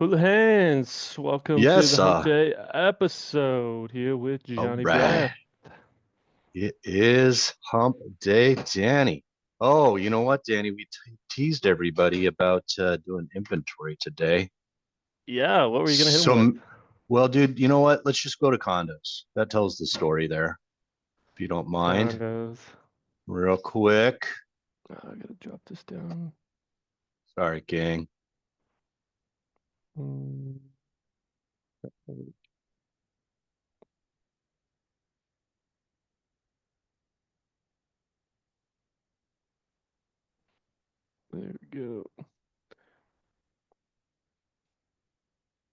Hulahans, welcome to the Yes, Hump Day episode here with all Johnny right. Breath. It is Hump Day, Danny. Oh, you know what, Danny? We teased everybody about doing inventory today. Yeah, what were you gonna hit him So, with? well, dude, you know what? Let's just go to condos. That tells the story there, if you don't mind. Condos. Real quick. I gotta drop this down. Sorry, gang. Mm, There we go.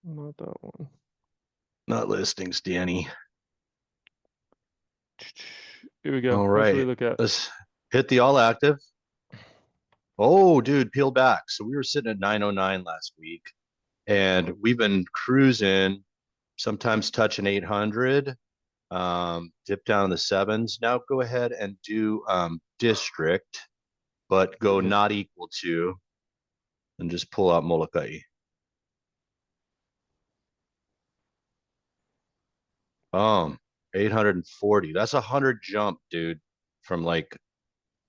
Not that one. Not listings, Danny. Here we go. All What should we right. look at? Let's hit the all active. Oh, dude, peel back. So we were sitting at 909 last week, and we've been cruising, sometimes touching 800, dip down in the sevens. Now go ahead and do district, but go Just not equal to, and just pull out Molokai. Um, 840. That's 100 jump, dude, from like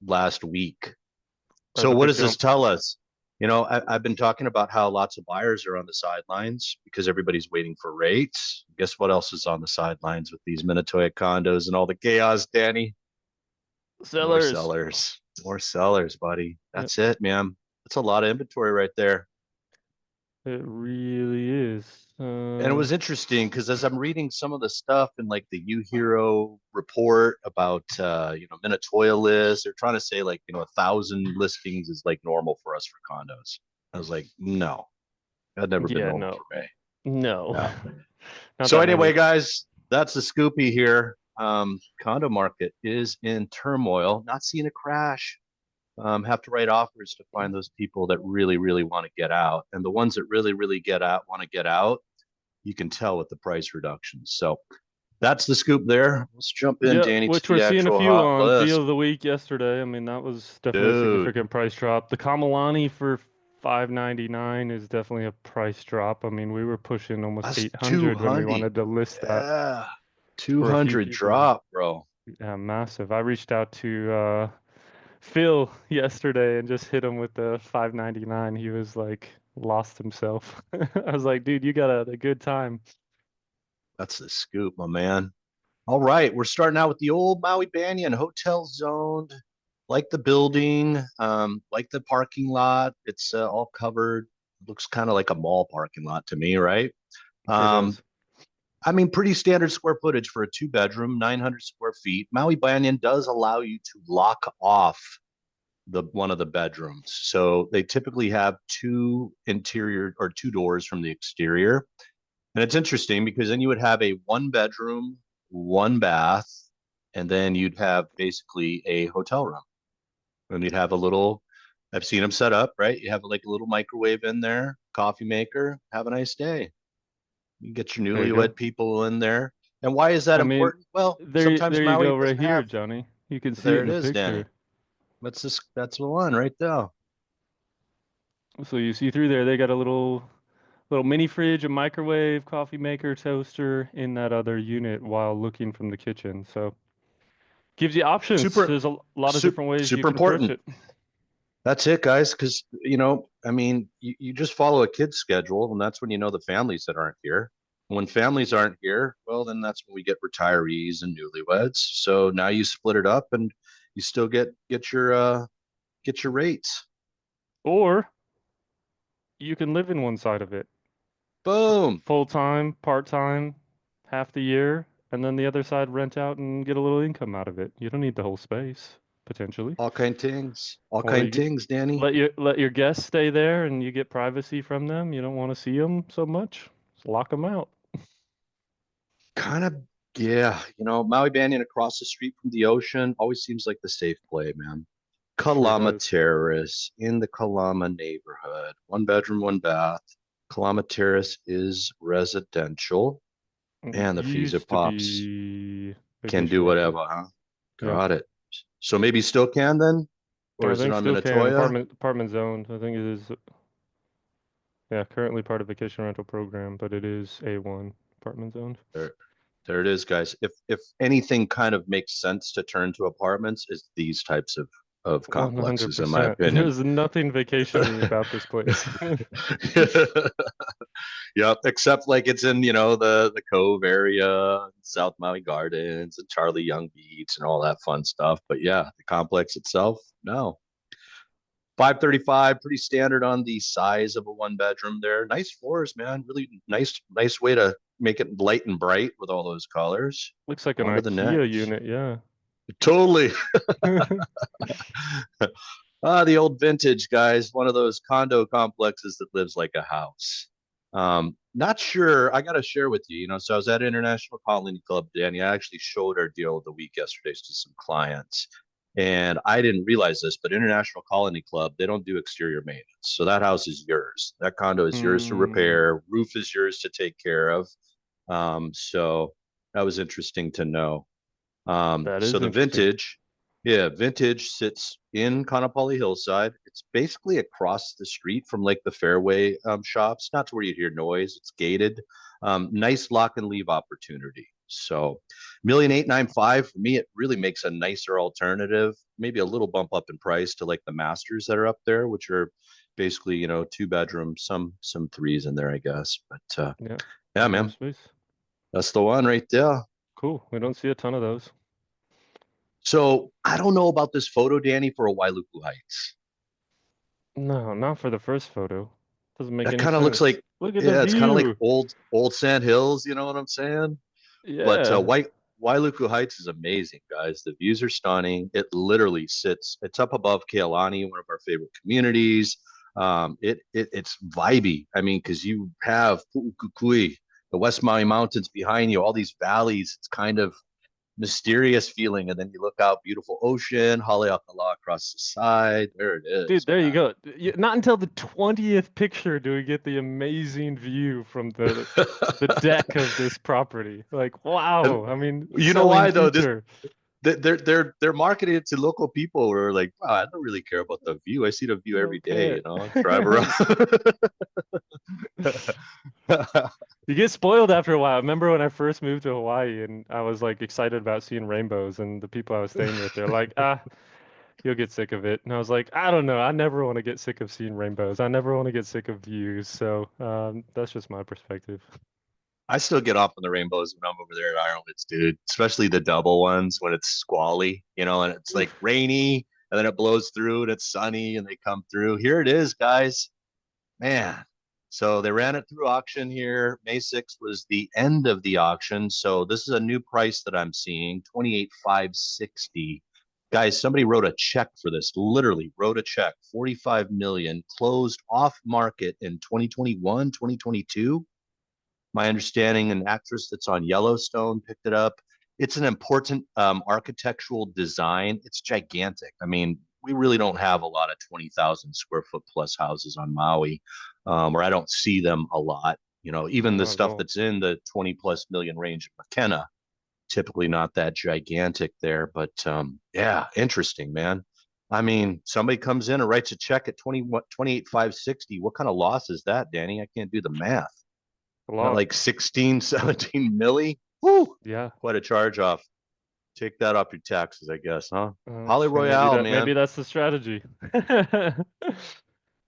last week. that's So a what big does this jump. tell us? I've been talking about how lots of buyers are on the sidelines because everybody's waiting for rates. Guess what else is on the sidelines with these Minatoya condos and all the chaos, Danny? More Sellers. sellers. More sellers, buddy. Yep, That's it, man. That's a lot of inventory right there. it really is. And it was interesting because as I'm reading some of the stuff in like the U Hero report about Minatoya lists, they're trying to say like 1,000 listings is like normal for us for condos. I was like, no, that never been Yeah, normal no. for me. No. Yeah. Not So that anyway, many. guys, that's the scoopy here. Condo market is in turmoil, not seeing a crash. Have to write offers to find those people that really, really want to get out. And the ones that really, really get out, want to get out, you can tell with the price reductions. So that's the scoop there. Let's jump in, Yeah, Danny, to which we're the seeing a actual few hot on Deal list. of the Week yesterday. I mean, that was definitely a Dude, significant price drop. The Kamalani for 599 is definitely a price drop. I mean, we were pushing almost that's 800 when we 200. wanted to list that Yeah. for a few 200 people. drop, bro. Yeah, massive. I reached out to Phil yesterday and just hit him with the 599. He was like lost himself. I was like, dude, you got a good time. That's the scoop, my man. All right, we're starting out with the old Maui Banyan hotel zoned, like the building, like the parking lot. It's all covered. Looks kind of like a mall parking lot to me, right? Sure Um, does. I mean, pretty standard square footage for a two bedroom, 900 square feet. Maui Banyan does allow you to lock off the one of the bedrooms. So they typically have two interior or two doors from the exterior. And it's interesting because then you would have a one bedroom, one bath, and then you'd have basically a hotel room. And you'd have a little, I've seen them set up, right? You have like a little microwave in there, coffee maker, have a nice day. You get your There you go. newlywed people in there. And why is that I mean, important? Well, there sometimes you Maui go right doesn't here, have, Johnny. You can see it there in it the is, Danny. picture. That's the one right there. So you see through there, they got a little mini fridge, a microwave, coffee maker, toaster in that other unit while looking from the kitchen. So gives you options. Super, There's a lot of super, different ways you super can approach important. it. That's it, guys. Because, I mean, you just follow a kid's schedule, and that's when you know the families that aren't here. When families aren't here, well, then that's when we get retirees and newlyweds. So now you split it up, and you still get your rates. Or you can live in one side of it, Boom, full time, part time, half the year, and then the other side rent out and get a little income out of it. You don't need the whole space, potentially. all Or kind of you things, Danny. let your guests stay there and you get privacy from them. You don't want to see them so much. Just lock them out. Kind of, yeah. Maui Banyan across the street from the ocean always seems like the safe play, man. Sure Kalama does. Terrace in the Kalama neighborhood. One bedroom, one bath. Kalama Terrace is residential, It and the fees it used to pops be can do vacation rental. whatever, huh? Yeah, Got it. So maybe still can then, or I is it think on still can. Minatoya? Apartment zoned. I think it is. Yeah, currently part of vacation rental program, but it is A1 apartment zoned. There, there it is, guys. If anything kind of makes sense to turn to apartments, is these types of complexes, in my 100%. opinion. There's nothing vacation-y about this place. Yep, except like it's in, the Cove area, South Maui Gardens, and Charlie Young Beach, and all that fun stuff. But yeah, the complex itself, no. 535, pretty standard on the size of a one bedroom there. Nice floors, man. Really nice way to make it light and bright with all those colors. Looks like an On to the IKEA next. unit, yeah. Totally. The old vintage guys, one of those condo complexes that lives like a house. Not sure. I got to share with you. So I was at International Colony Club, Danny. I actually showed our deal of the week yesterday to some clients, and I didn't realize this, but International Colony Club, they don't do exterior maintenance. So that house is yours. That condo is yours to Hmm, repair. Roof is yours to take care of. So that was interesting to know. that So is the interesting. vintage sits in Kaanapali Hillside. It's basically across the street from like the Fairway shops, not to where you hear noise. It's gated. Nice lock and leave opportunity. So 1,895,000 for me, it really makes a nicer alternative. Maybe a little bump up in price to like the masters that are up there, which are basically, two bedrooms, some threes in there, I guess. But Yeah, yeah, plenty of man, space. that's the one right there. Cool. We don't see a ton of those. So I don't know about this photo, Danny, for a Wailuku Heights. No, not for the first photo. Doesn't make That any kind of looks sense. like, Look at the yeah, it's kind of like view. old Sand Hills. You know what I'm saying? But Yeah. Wailuku Heights is amazing, guys. The views are stunning. It literally sits. It's up above Kealani, one of our favorite communities. It's vibey. I mean, because you have Pu'ukukui, the West Maui Mountains behind you, all these valleys. It's kind of mysterious feeling, and then you look out, beautiful ocean, Haleakala across the side. There it Dude, is, there you man. go. Not until the 20th picture do we get the amazing view from the deck of this property. Like, And wow. I mean, you know selling why though? This future. they're marketing it to local people who are like, wow, I don't really care about the view. I see the view Don't every day, care. drive around. You get spoiled after a while. I remember when I first moved to Hawaii and I was like excited about seeing rainbows, and the people I was staying with, they're like, ah, you'll get sick of it. And I was like, I don't know. I never want to get sick of seeing rainbows. I never want to get sick of views. So that's just my perspective. I still get off on the rainbows when I'm over there at Ireland's, dude. Especially the double ones when it's squally, and it's like Oof. rainy, and then it blows through and it's sunny and they come through. Here it is, guys. Man. So they ran it through auction here. May 6th was the end of the auction. So this is a new price that I'm seeing, 28,560. Guys, somebody wrote a check for this, literally wrote a check, 45 million, closed off market in 2021, 2022. My understanding, an actress that's on Yellowstone picked it up. It's an important architectural design. It's gigantic. I mean, we really don't have a lot of 20,000 square foot plus houses on Maui, or I don't see them a lot. No, Even the not at stuff all. that's in the 20 plus million range of McKenna, typically not that gigantic there. But yeah, interesting, man. I mean, somebody comes in and writes a check at 28,560. What kind of loss is that, Danny? I can't do the math. A At lot. like 16, 17 milli. Woo! Yeah. Quite a charge off. Take that off your taxes, I guess, huh? Holly So Royale, maybe man. that's the strategy.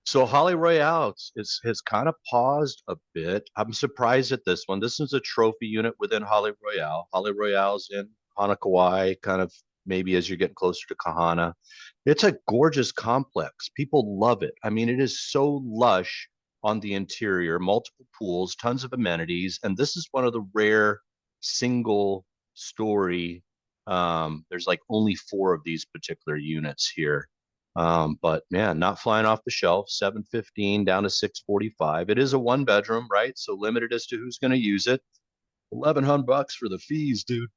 So Holly Royale has kind of paused a bit. I'm surprised at this one. This is a trophy unit within Holly Royale. Holly Royale's in Hanakawai, kind of maybe as you're getting closer to Kahana. It's a gorgeous complex. People love it. I mean, it is so lush on the interior, multiple pools, tons of amenities, and this is one of the rare single story. There's like only four of these particular units here. But man, not flying off the shelf, 715 down to 645. It is a one bedroom, right? So limited as to who's going to use it. 1,100 bucks for the fees, dude.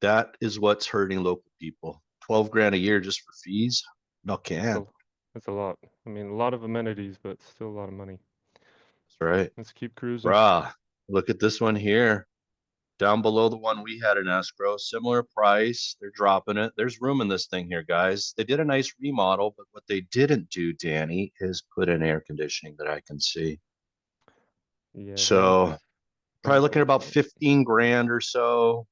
That is what's hurting local people. 12 grand a year just for fees. No That's can. a, that's a lot. I mean, a lot of amenities, but still a lot of money. That's right. Let's keep cruising. Brah. Look at this one here. Down below the one we had in escrow, similar price. They're dropping it. There's room in this thing here, guys. They did a nice remodel, but what they didn't do, Danny, is put in air conditioning that I can see. Yeah, that So probably looking at about unfortunate. 15 grand or so.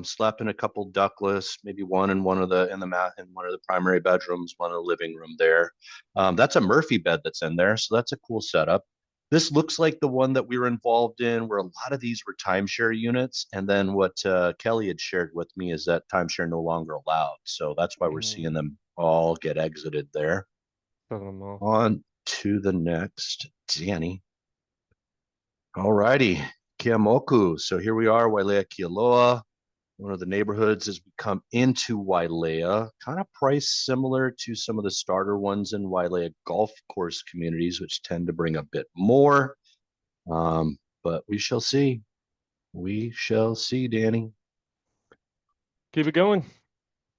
Slept in a couple ductless, maybe one in one of the in the mat in one of the primary bedrooms, one in the living room there. That's a Murphy bed that's in there, so that's a cool setup. This looks like the one that we were involved in, where a lot of these were timeshare units. And then what Kelly had shared with me is that timeshare no longer allowed. So that's why we're seeing them all get exited there. Selling them all. On to the next, Danny. All righty, Kiamoku. So here we are, Wailea Kialoa, one of the neighborhoods as we come into Wailea, kind of priced similar to some of the starter ones in Wailea golf course communities, which tend to bring a bit more. But we shall see. We shall see, Danny. Keep it going.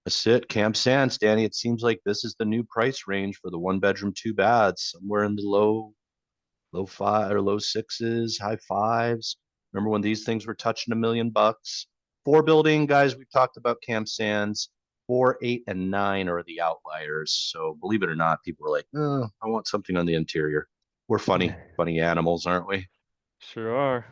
That's it. Camp Sands, Danny. It seems like this is the new price range for the one bedroom, two baths, somewhere in the low five or low sixes, high fives. Remember when these things were touching $1 million? Four building, guys, we've talked about Camp Sands. 4, 8, and 9 are the outliers. So believe it or not, people are like, oh, I want something on the interior. We're funny animals, aren't we? Sure are.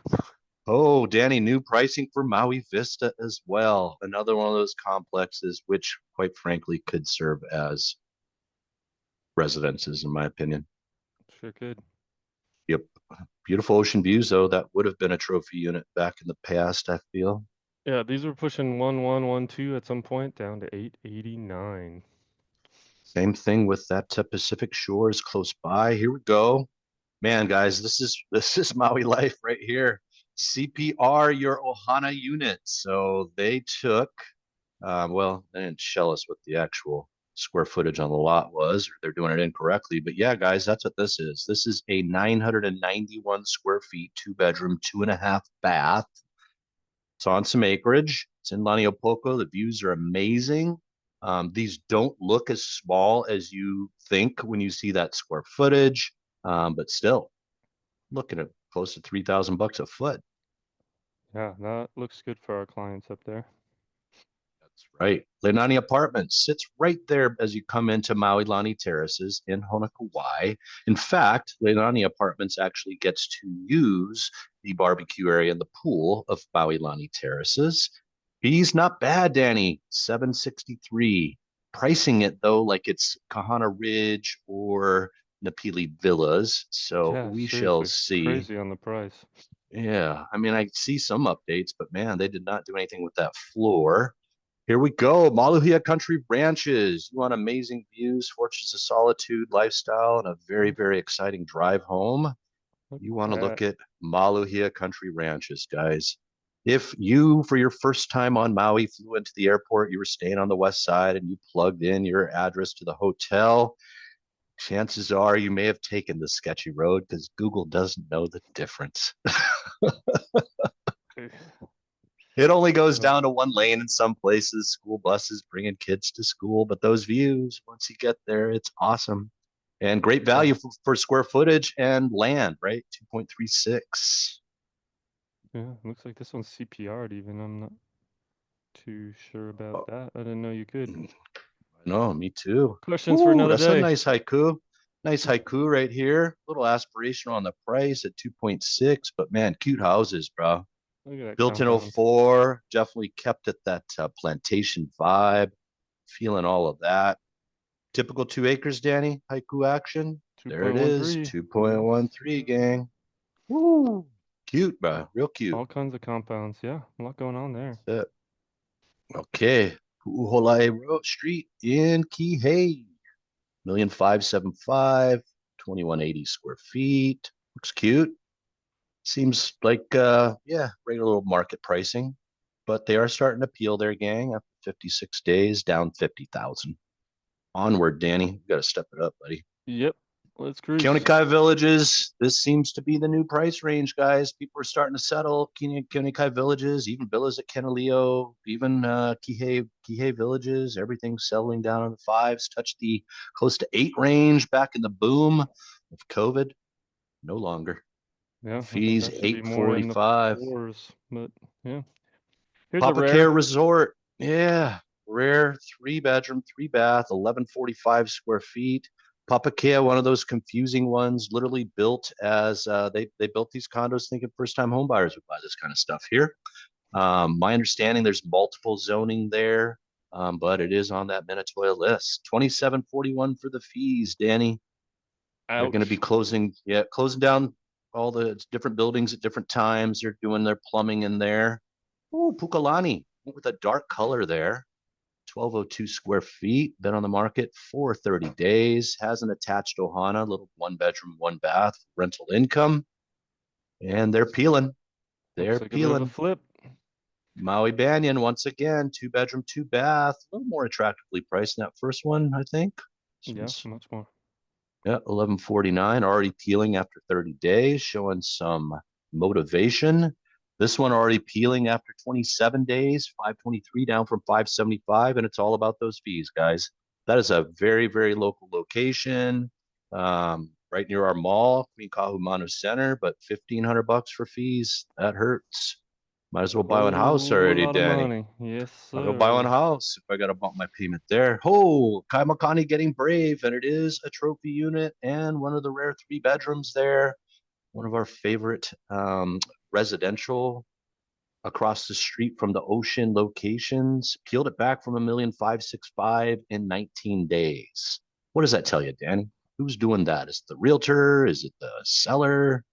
Oh, Danny, new pricing for Maui Vista as well. Another one of those complexes, which quite frankly could serve as residences, in my opinion. Sure could. Yep. Beautiful ocean views, though. That would have been a trophy unit back in the past, I feel. Yeah, these were pushing 1112 at some point down to 889. Same thing with that Pacific Shores close by. Here we go. Man, guys, this is Maui life right here. CPR your Ohana unit. So they took well, they didn't shell us what the actual square footage on the lot was, or they're doing it incorrectly. But yeah, guys, that's what this is. This is a 991 square feet, two bedroom, two and a half bath. It's on some acreage. It's in Laniopoko. The views are amazing. These don't look as small as you think when you see that square footage, but still looking at close to $3,000 a foot. Yeah, that looks good for our clients up there. That's right. Leilani Apartments sits right there as you come into Maui Lani Terraces in Honokawai. In fact, Leilani Apartments actually gets to use the barbecue area and the pool of Maui Lani Terraces. Fees not bad, Danny. 763. Pricing it though like it's Kahana Ridge or Napili Villas. So Yeah, we shall seriously. see. Crazy on the price. Yeah, I mean, I see some updates, but man, they did not do anything with that floor. Here we go. Maluhia Country Ranches. You want amazing views, fortunes of solitude, lifestyle, and a very, Look very exciting drive home. look You at want to that. look at Maluhia Country Ranches, guys. If you, for your first time on Maui, flew into the airport, you were staying on the west side, and you plugged in your address to the hotel, chances are you may have taken the sketchy road because Google doesn't know the difference. It only goes Uh, down to one lane in some places, school buses bringing kids to school. But those views, once you get there, it's awesome. And great yeah, value for square footage and land, right? 2.36. yeah. Looks like this one's CPR'd even. I'm not too sure about Oh, that. I didn't know you could. I know, me too. Questions for Ooh, another that's a day. nice haiku. Nice haiku right here. A little aspirational on the price at 2.6, but man, cute houses, bro. Look at that Built in compound. '04, definitely kept it that plantation vibe. Feeling all of that. Typical 2 acres, Danny. Haiku action. There it is. 2.13. Yes. 2.13, gang. Woo. Cute, bro. Real cute. All kinds of compounds. Yeah, a lot going on there. That's it. Okay. Pu'uholai Road Street in Kihei. 1,575, 2,180 square feet. Looks cute. Seems like yeah, regular little market pricing. But they are starting to peel their gang after 56 days, down 50,000. Onward, Danny. You got to step it up, buddy. Yep. Let's cruise. Keonikai villages. This seems to be the new price range, guys. People are starting to settle. Keonikai villages, even villas at Kenaleo, even Kihei villages. Everything's settling down in the fives. Touched the close to 8 range back in the boom of COVID. No longer. Yeah, I think Fees that should be more in the 845. fours, but yeah. Here's a Papa rare. Care Resort. Yeah. Rare 3 bedroom, 3 bath, 1145 square feet. Papa Care, one of those confusing ones, literally built as they built these condos thinking first time home buyers would buy this kind of stuff here. My understanding there's multiple zoning there, but it is on that Minatoya list. 2741 for the fees, Danny. They're going to be Ouch. closing down all the different buildings at different times. They're doing their plumbing in there. Oh, Pukalani with a dark color there. 1202 square feet. Been on the market for 30 days. Has an attached ohana, little 1 bedroom, 1 bath rental income. And they're peeling. Looks They're like a bit of a peeling. flip. Maui Banyan, once again, 2 bedroom, 2 bath. A little more attractively priced than that first one, I think. This Yeah, one's much more. Yeah, 1149, already peeling after 30 days, showing some motivation. This one already peeling after 27 days, 523 down from 575, and it's all about those fees, guys. That is a very, very local location, right near our mall, Queen Kahumanu Center, but 1,500 bucks for fees, that hurts. Might as It's a well buy one house whole already, lot of Danny. money. Yes, I'll go buy one sir. house if I got to bump my payment there. Oh, Kaimakani getting brave, and it is a trophy unit and one of the rare 3 bedrooms there. One of our favorite residential across the street from the ocean locations. Peeled it back from 1,565,000 in 19 days. What does that tell you, Danny? Who's doing that? Is it the realtor? Is it the seller?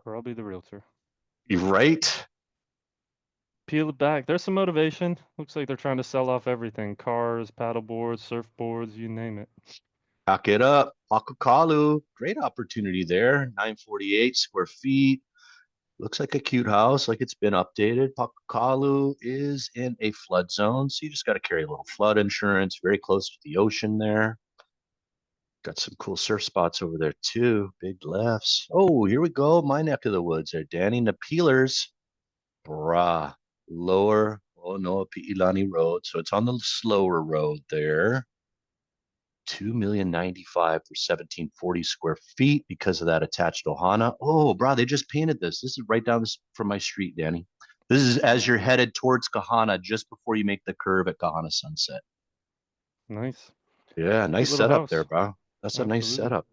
Probably the realtor. You right? Peel it back. There's some motivation. Looks like they're trying to sell off everything. Cars, paddle boards, surfboards, you name it. Pack it up. Pakakalu, great opportunity there. 948 square feet. Looks like a cute house, like it's been updated. Pakakalu is in a flood zone, so you just got to carry a little flood insurance. Very close to the ocean there. Got some cool surf spots over there too. Big lefts. Oh, here we go. My neck of the woods there, Danny. The Peelers, brah, lower. Oh no, Piilani Road. So it's on the slower road there. 2,095,000 for 1,740 square feet because of that attached ohana. Oh, bro, they just painted this. This is right down from my street, Danny. This is as you're headed towards Kahana just before you make the curve at Kahana Sunset. Nice. Yeah, Cute nice little setup there, house. bro. That's a nice Absolutely. setup.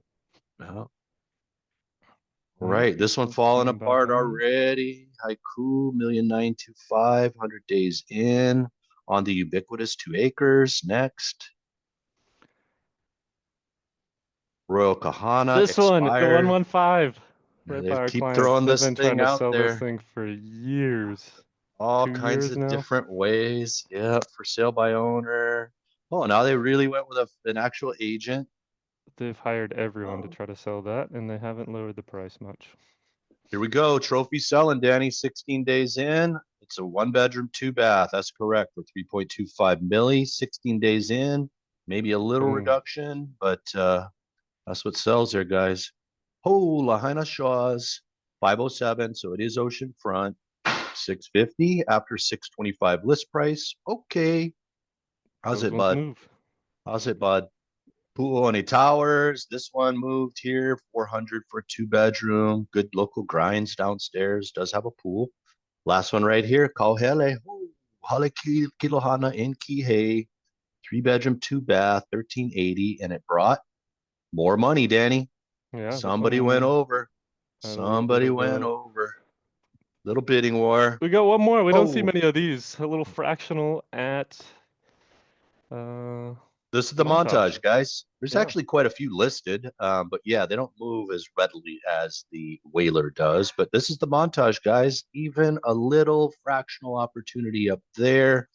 Yeah. All right, Right, this one let's falling zoom back apart in. already. Haiku, 1,925,000, 100 days in on the ubiquitous 2 acres. Next, Royal Kahana This one, the expired. 115, Yeah, right they by our keep clients. throwing They've this been trying thing to out sell this there thing for years. all Two kinds years of now. different ways. Yeah, for sale by owner. Oh, now they really went with an actual agent. They've hired everyone to Oh, try to sell that, and they haven't lowered the price much. here we go. Trophy selling, Danny. 16 days in. It's a 1 bedroom, 2 bath. That's correct for 3.25 milli. 16 days in. Maybe a little Boom. reduction, but that's what sells there, guys. Oh, Lahaina Shaw's 507. So it is oceanfront. 650 after 625 list price. Okay. How's Those it, ones bud? move. How's it, bud? Pu'uoni Towers. This one moved here, 400 for 2 bedroom. Good local grinds downstairs. Does have a pool. Last one right here, Kauhele. Hale Kilohana in Kihei. 3 bedroom, 2 bath, 1380, and it brought more money, Danny. Yeah, this Somebody went one over. had a little bit Somebody of went a. over. Little bidding war. We got one more. We don't see Oh, many of these. A little fractional at uh this is the Montage. montage, guys. There's Yeah. actually quite a few listed, but yeah, they don't move as readily as the Whaler does. But this is the montage, guys. Even a little fractional opportunity up there.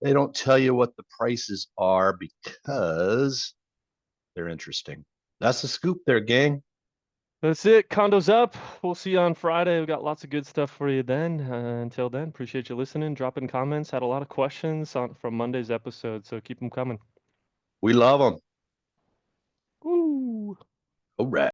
They don't tell you what the prices are because they're interesting. That's the scoop there, gang. That's it. Condo's up. We'll see you on Friday. We got lots of good stuff for you then. Until then, appreciate you listening, dropping comments. Had a lot of questions from Monday's episode, so keep them coming. We love them. Woo! All right.